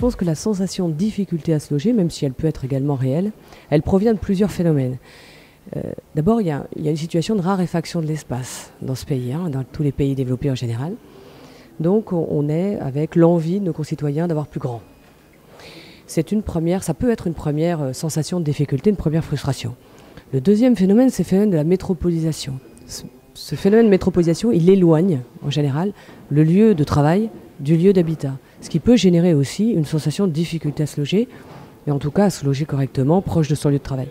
pense que la sensation de difficulté à se loger, même si elle peut être également réelle, elle provient de plusieurs phénomènes. D'abord, il y a une situation de raréfaction de l'espace dans ce pays, hein, dans tous les pays développés en général. Donc on est avec l'envie de nos concitoyens d'avoir plus grand. C'est une première, ça peut être une première sensation de difficulté, une première frustration. Le deuxième phénomène, c'est le phénomène de la métropolisation. Ce phénomène de métropolisation, il éloigne en général le lieu de travail du lieu d'habitat. Ce qui peut générer aussi une sensation de difficulté à se loger, et en tout cas à se loger correctement, proche de son lieu de travail.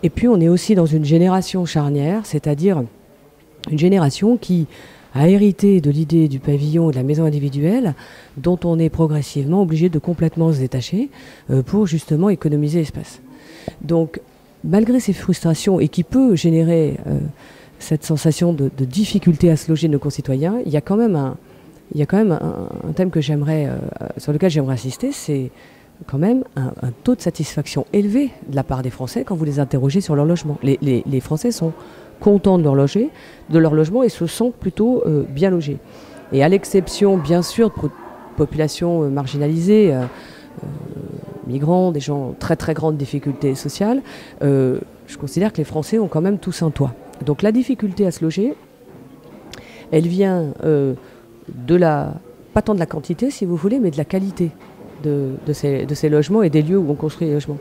Et puis on est aussi dans une génération charnière, c'est-à-dire une génération qui a hérité de l'idée du pavillon et de la maison individuelle, dont on est progressivement obligé de complètement se détacher pour justement économiser l'espace. Donc malgré ces frustrations, et qui peut générer cette sensation de difficulté à se loger de nos concitoyens, il y a quand même un thème que sur lequel j'aimerais insister, c'est quand même un taux de satisfaction élevé de la part des Français quand vous les interrogez sur leur logement. Les Français sont contents de leur logement et se sentent plutôt bien logés. Et à l'exception, bien sûr, de populations marginalisées, migrants, des gens très très grandes difficultés sociales, je considère que les Français ont quand même tous un toit. Donc la difficulté à se loger, elle vient pas tant de la quantité si vous voulez, mais de la qualité de ces logements et des lieux où on construit les logements.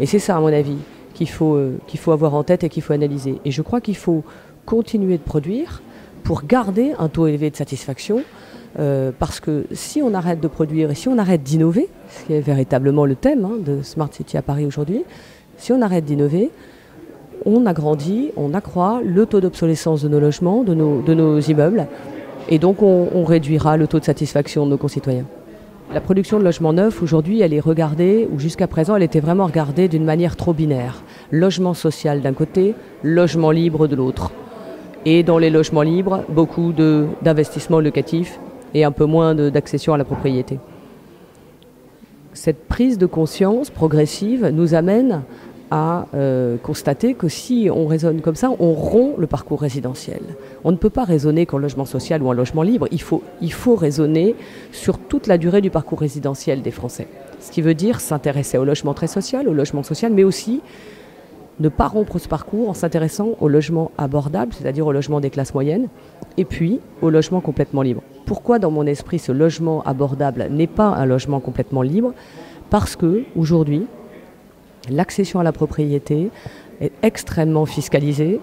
Et c'est ça à mon avis qu'il faut avoir en tête et qu'il faut analyser. Et je crois qu'il faut continuer de produire pour garder un taux élevé de satisfaction, parce que si on arrête de produire et si on arrête d'innover, ce qui est véritablement le thème de Smart City à Paris aujourd'hui, si on arrête d'innover, on agrandit, on accroît le taux d'obsolescence de nos logements, de nos immeubles, et donc on réduira le taux de satisfaction de nos concitoyens. La production de logements neufs, aujourd'hui, elle est regardée, ou jusqu'à présent, elle était vraiment regardée d'une manière trop binaire. Logement social d'un côté, logement libre de l'autre. Et dans les logements libres, beaucoup d'investissements locatifs et un peu moins d'accession à la propriété. Cette prise de conscience progressive nous amène à constater que si on raisonne comme ça, on rompt le parcours résidentiel. On ne peut pas raisonner qu'en logement social ou en logement libre. Il faut raisonner sur toute la durée du parcours résidentiel des Français. Ce qui veut dire s'intéresser au logement très social, au logement social, mais aussi ne pas rompre ce parcours en s'intéressant au logement abordable, c'est-à-dire au logement des classes moyennes, et puis au logement complètement libre. Pourquoi dans mon esprit ce logement abordable n'est pas un logement complètement libre? Parce que aujourd'hui, l'accession à la propriété est extrêmement fiscalisée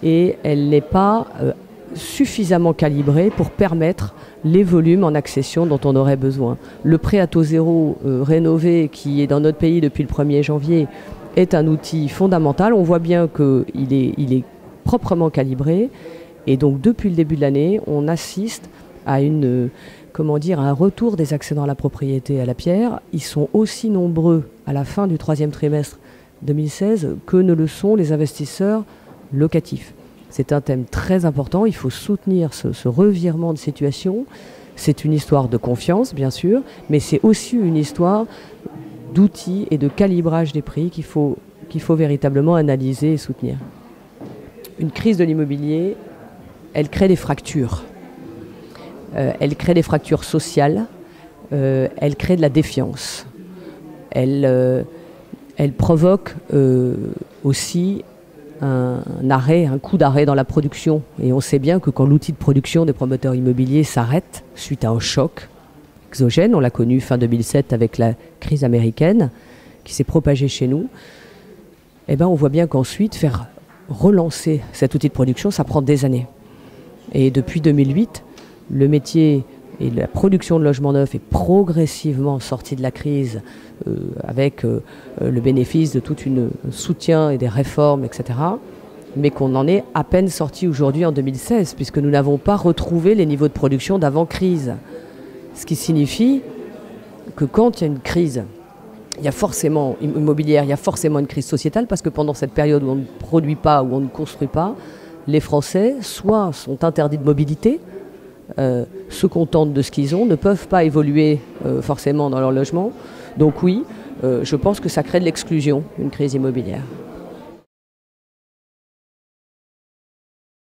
et elle n'est pas suffisamment calibrée pour permettre les volumes en accession dont on aurait besoin. Le prêt à taux zéro rénové qui est dans notre pays depuis le 1er janvier est un outil fondamental. On voit bien qu'il est proprement calibré et donc depuis le début de l'année, on assiste à un retour des accédants à la propriété à la pierre. Ils sont aussi nombreux à la fin du 3e trimestre 2016 que ne le sont les investisseurs locatifs. C'est un thème très important, il faut soutenir ce revirement de situation. C'est une histoire de confiance, bien sûr, mais c'est aussi une histoire d'outils et de calibrage des prix qu'il faut véritablement analyser et soutenir. Une crise de l'immobilier, elle crée des fractures. Elle crée des fractures sociales, elle crée de la défiance. Elle provoque aussi un coup d'arrêt dans la production. Et on sait bien que quand l'outil de production des promoteurs immobiliers s'arrête suite à un choc exogène, on l'a connu fin 2007 avec la crise américaine qui s'est propagée chez nous, on voit bien qu'ensuite faire relancer cet outil de production, ça prend des années. Et depuis 2008, le métier et la production de logements neufs est progressivement sortie de la crise avec le bénéfice de tout un soutien et des réformes, etc. Mais qu'on en est à peine sorti aujourd'hui en 2016, puisque nous n'avons pas retrouvé les niveaux de production d'avant-crise. Ce qui signifie que quand il y a une crise immobilière, il y a forcément une crise sociétale, parce que pendant cette période où on ne produit pas, où on ne construit pas, les Français soit sont interdits de mobilité, se contentent de ce qu'ils ont, ne peuvent pas évoluer forcément dans leur logement. Donc oui, je pense que ça crée de l'exclusion, une crise immobilière.